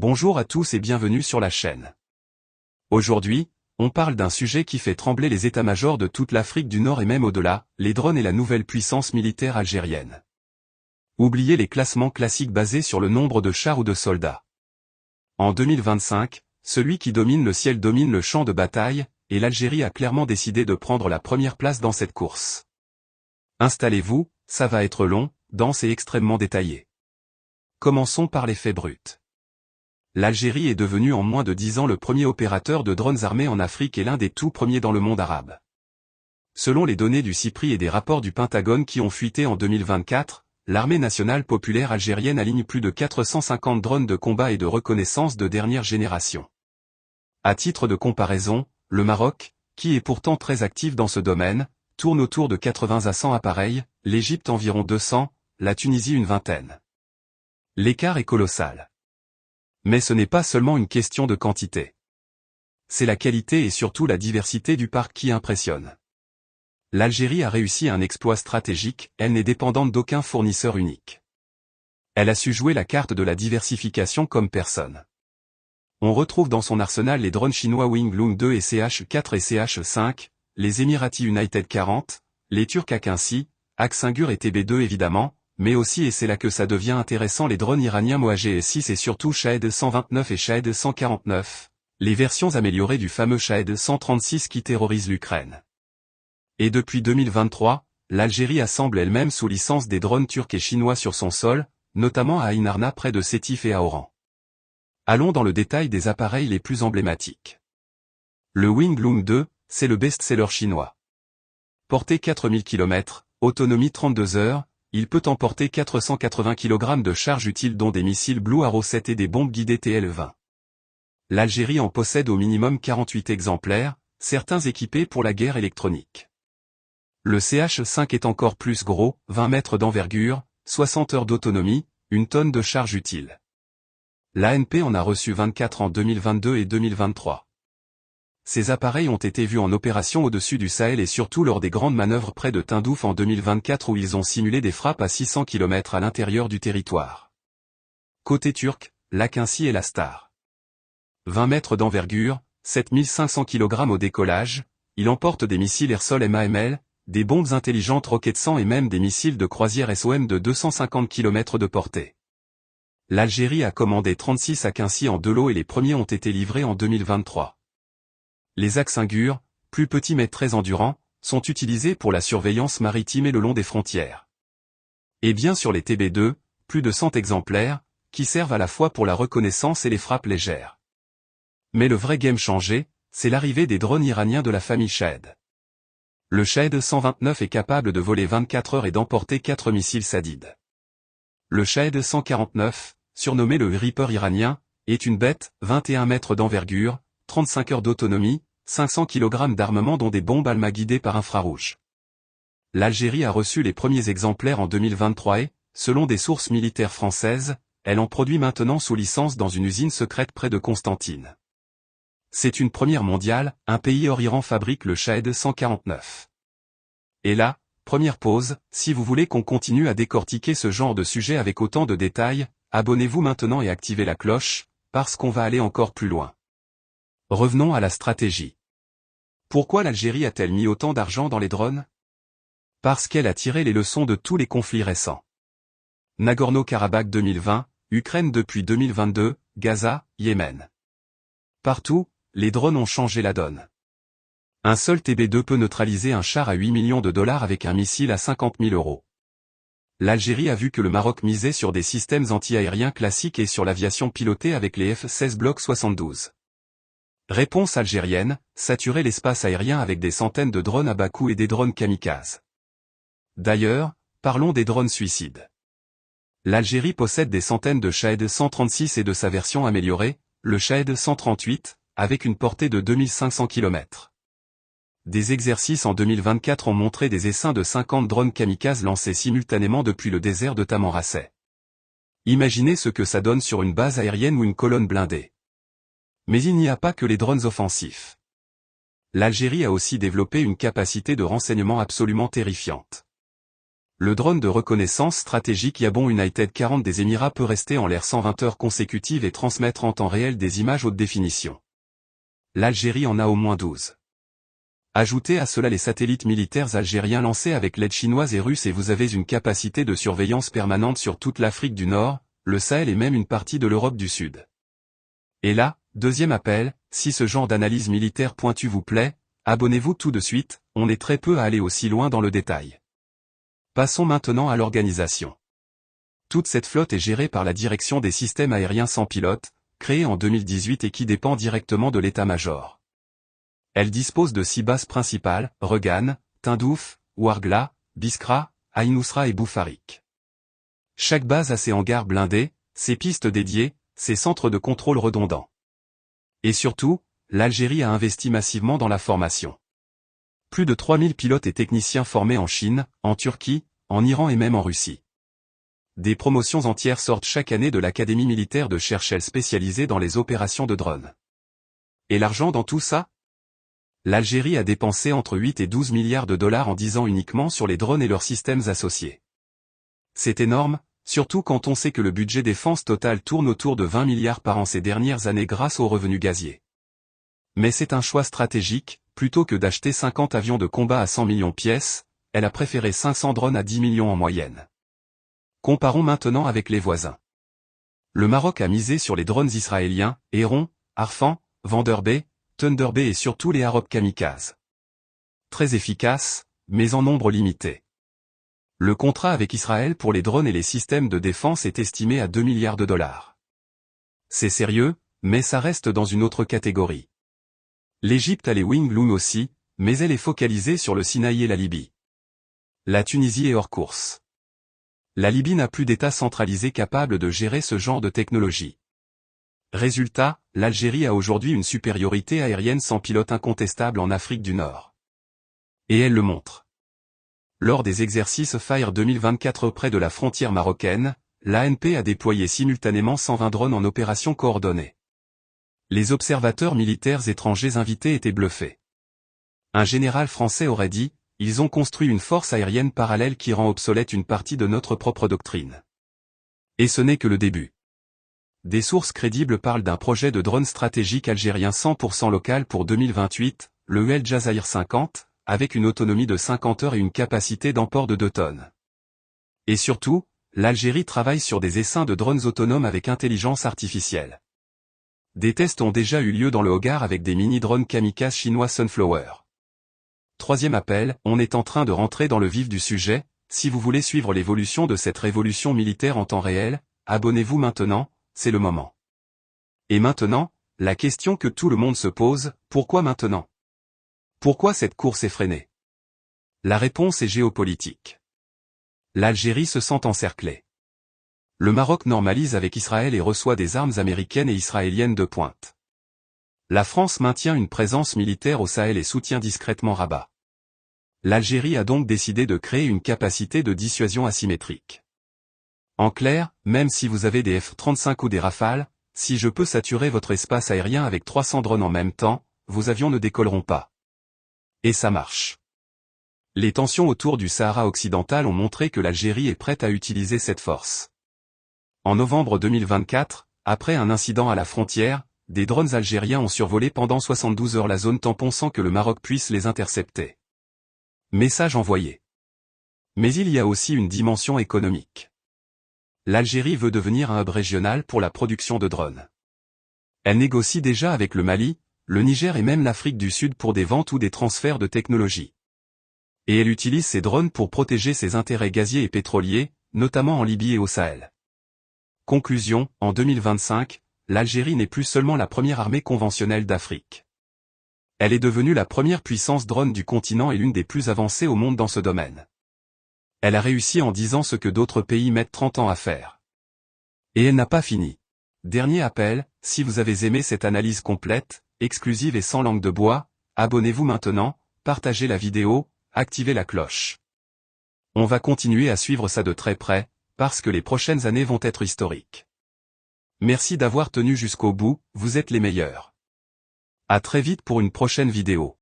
Bonjour à tous et bienvenue sur la chaîne. Aujourd'hui, on parle d'un sujet qui fait trembler les états-majors de toute l'Afrique du Nord et même au-delà, les drones et la nouvelle puissance militaire algérienne. Oubliez les classements classiques basés sur le nombre de chars ou de soldats. En 2025, celui qui domine le ciel domine le champ de bataille, et l'Algérie a clairement décidé de prendre la première place dans cette course. Installez-vous, ça va être long, dense et extrêmement détaillé. Commençons par les faits bruts. L'Algérie est devenue en moins de 10 ans le premier opérateur de drones armés en Afrique et l'un des tout premiers dans le monde arabe. Selon les données du CIPRI et des rapports du Pentagone qui ont fuité en 2024, l'armée nationale populaire algérienne aligne plus de 450 drones de combat et de reconnaissance de dernière génération. À titre de comparaison, le Maroc, qui est pourtant très actif dans ce domaine, tourne autour de 80 à 100 appareils, l'Égypte environ 200, la Tunisie une vingtaine. L'écart est colossal. Mais ce n'est pas seulement une question de quantité. C'est la qualité et surtout la diversité du parc qui impressionne. L'Algérie a réussi un exploit stratégique, elle n'est dépendante d'aucun fournisseur unique. Elle a su jouer la carte de la diversification comme personne. On retrouve dans son arsenal les drones chinois Wing Lung 2 et CH4 et CH5, les Emirati United 40, les Turcs Akinci, Aksingur et TB2 évidemment, mais aussi et c'est là que ça devient intéressant les drones iraniens Moaget S6 et surtout Shahed 129 et Shahed 149, les versions améliorées du fameux Shahed 136 qui terrorise l'Ukraine. Et depuis 2023, l'Algérie assemble elle-même sous licence des drones turcs et chinois sur son sol, notamment à Ain Arna près de Sétif et à Oran. Allons dans le détail des appareils les plus emblématiques. Le Wing Lung 2, c'est le best-seller chinois. Portée 4000 km, autonomie 32 heures, il peut emporter 480 kg de charge utile dont des missiles Blue Arrow 7 et des bombes guidées TL-20. L'Algérie en possède au minimum 48 exemplaires, certains équipés pour la guerre électronique. Le CH5 est encore plus gros, 20 mètres d'envergure, 60 heures d'autonomie, une tonne de charge utile. L'ANP en a reçu 24 en 2022 et 2023. Ces appareils ont été vus en opération au-dessus du Sahel et surtout lors des grandes manœuvres près de Tindouf en 2024 où ils ont simulé des frappes à 600 km à l'intérieur du territoire. Côté turc, l'Akinci est la star. 20 mètres d'envergure, 7500 kg au décollage, il emporte des missiles air-sol MAML, des bombes intelligentes Rocket 100 et même des missiles de croisière SOM de 250 km de portée. L'Algérie a commandé 36 Akinci en 2 lots et les premiers ont été livrés en 2023. Les Aksingur, plus petits mais très endurants, sont utilisés pour la surveillance maritime et le long des frontières. Et bien sûr les TB2, plus de 100 exemplaires, qui servent à la fois pour la reconnaissance et les frappes légères. Mais le vrai game changé, c'est l'arrivée des drones iraniens de la famille Shahed. Le Shahed 129 est capable de voler 24 heures et d'emporter 4 missiles Sadid. Le Shahed 149, surnommé le Reaper iranien, est une bête, 21 mètres d'envergure, 35 heures d'autonomie, 500 kg d'armement dont des bombes Alma guidées par infrarouge. L'Algérie a reçu les premiers exemplaires en 2023 et, selon des sources militaires françaises, elle en produit maintenant sous licence dans une usine secrète près de Constantine. C'est une première mondiale, un pays hors Iran fabrique le Shahed 149. Et là, première pause, si vous voulez qu'on continue à décortiquer ce genre de sujet avec autant de détails, abonnez-vous maintenant et activez la cloche, parce qu'on va aller encore plus loin. Revenons à la stratégie. Pourquoi l'Algérie a-t-elle mis autant d'argent dans les drones? Parce qu'elle a tiré les leçons de tous les conflits récents. Nagorno-Karabakh 2020, Ukraine depuis 2022, Gaza, Yémen. Partout, les drones ont changé la donne. Un seul TB2 peut neutraliser un char à 8 millions de dollars avec un missile à 50 000 €. L'Algérie a vu que le Maroc misait sur des systèmes anti-aériens classiques et sur l'aviation pilotée avec les F-16 Block 72. Réponse algérienne, saturer l'espace aérien avec des centaines de drones à bas coût et des drones kamikazes. D'ailleurs, parlons des drones suicides. L'Algérie possède des centaines de Shahed 136 et de sa version améliorée, le Shahed 138, avec une portée de 2500 km. Des exercices en 2024 ont montré des essaims de 50 drones kamikazes lancés simultanément depuis le désert de Tamanrasset. Imaginez ce que ça donne sur une base aérienne ou une colonne blindée. Mais il n'y a pas que les drones offensifs. L'Algérie a aussi développé une capacité de renseignement absolument terrifiante. Le drone de reconnaissance stratégique Yabon United 40 des Émirats peut rester en l'air 120 heures consécutives et transmettre en temps réel des images haute définition. L'Algérie en a au moins 12. Ajoutez à cela les satellites militaires algériens lancés avec l'aide chinoise et russe et vous avez une capacité de surveillance permanente sur toute l'Afrique du Nord, le Sahel et même une partie de l'Europe du Sud. Et là, deuxième appel, si ce genre d'analyse militaire pointue vous plaît, abonnez-vous tout de suite, on est très peu à aller aussi loin dans le détail. Passons maintenant à l'organisation. Toute cette flotte est gérée par la Direction des systèmes aériens sans pilote, créée en 2018 et qui dépend directement de l'état-major. Elle dispose de 6 bases principales, Regan, Tindouf, Ouargla, Biskra, Ain Ousra et Boufarik. Chaque base a ses hangars blindés, ses pistes dédiées, ses centres de contrôle redondants. Et surtout, l'Algérie a investi massivement dans la formation. Plus de 3000 pilotes et techniciens formés en Chine, en Turquie, en Iran et même en Russie. Des promotions entières sortent chaque année de l'Académie militaire de Cherchel spécialisée dans les opérations de drones. Et l'argent dans tout ça? L'Algérie a dépensé entre 8 et 12 milliards de dollars en 10 ans uniquement sur les drones et leurs systèmes associés. C'est énorme, surtout quand on sait que le budget défense total tourne autour de 20 milliards par an ces dernières années grâce aux revenus gaziers. Mais c'est un choix stratégique, plutôt que d'acheter 50 avions de combat à 100 millions pièces, elle a préféré 500 drones à 10 millions en moyenne. Comparons maintenant avec les voisins. Le Maroc a misé sur les drones israéliens, Héron, Arfan, Vanderbay, Thunderbay et surtout les Harop Kamikaze. Très efficaces, mais en nombre limité. Le contrat avec Israël pour les drones et les systèmes de défense est estimé à 2 milliards de dollars. C'est sérieux, mais ça reste dans une autre catégorie. L'Égypte a les Wing Loom aussi, mais elle est focalisée sur le Sinaï et la Libye. La Tunisie est hors course. La Libye n'a plus d'État centralisé capable de gérer ce genre de technologie. Résultat, l'Algérie a aujourd'hui une supériorité aérienne sans pilote incontestable en Afrique du Nord. Et elle le montre. Lors des exercices Fire 2024 près de la frontière marocaine, l'ANP a déployé simultanément 120 drones en opération coordonnée. Les observateurs militaires étrangers invités étaient bluffés. Un général français aurait dit, ils ont construit une force aérienne parallèle qui rend obsolète une partie de notre propre doctrine. Et ce n'est que le début. Des sources crédibles parlent d'un projet de drone stratégique algérien 100% local pour 2028, le El Jazair 50, avec une autonomie de 50 heures et une capacité d'emport de 2 tonnes. Et surtout, l'Algérie travaille sur des essaims de drones autonomes avec intelligence artificielle. Des tests ont déjà eu lieu dans le Hogar avec des mini-drones kamikazes chinois Sunflower. Troisième appel, on est en train de rentrer dans le vif du sujet, si vous voulez suivre l'évolution de cette révolution militaire en temps réel, abonnez-vous maintenant, c'est le moment. Et maintenant, la question que tout le monde se pose, pourquoi maintenant? Pourquoi cette course effrénée? La réponse est géopolitique. L'Algérie se sent encerclée. Le Maroc normalise avec Israël et reçoit des armes américaines et israéliennes de pointe. La France maintient une présence militaire au Sahel et soutient discrètement Rabat. L'Algérie a donc décidé de créer une capacité de dissuasion asymétrique. En clair, même si vous avez des F-35 ou des Rafales, si je peux saturer votre espace aérien avec 300 drones en même temps, vos avions ne décolleront pas. Et ça marche. Les tensions autour du Sahara occidental ont montré que l'Algérie est prête à utiliser cette force. En novembre 2024, après un incident à la frontière, des drones algériens ont survolé pendant 72 heures la zone tampon sans que le Maroc puisse les intercepter. Message envoyé. Mais il y a aussi une dimension économique. L'Algérie veut devenir un hub régional pour la production de drones. Elle négocie déjà avec le Mali, le Niger et même l'Afrique du Sud pour des ventes ou des transferts de technologies. Et elle utilise ces drones pour protéger ses intérêts gaziers et pétroliers, notamment en Libye et au Sahel. Conclusion, en 2025, l'Algérie n'est plus seulement la première armée conventionnelle d'Afrique. Elle est devenue la première puissance drone du continent et l'une des plus avancées au monde dans ce domaine. Elle a réussi en 10 ans ce que d'autres pays mettent 30 ans à faire. Et elle n'a pas fini. Dernier appel, si vous avez aimé cette analyse complète, exclusive et sans langue de bois, abonnez-vous maintenant, partagez la vidéo, activez la cloche. On va continuer à suivre ça de très près, parce que les prochaines années vont être historiques. Merci d'avoir tenu jusqu'au bout, vous êtes les meilleurs. À très vite pour une prochaine vidéo.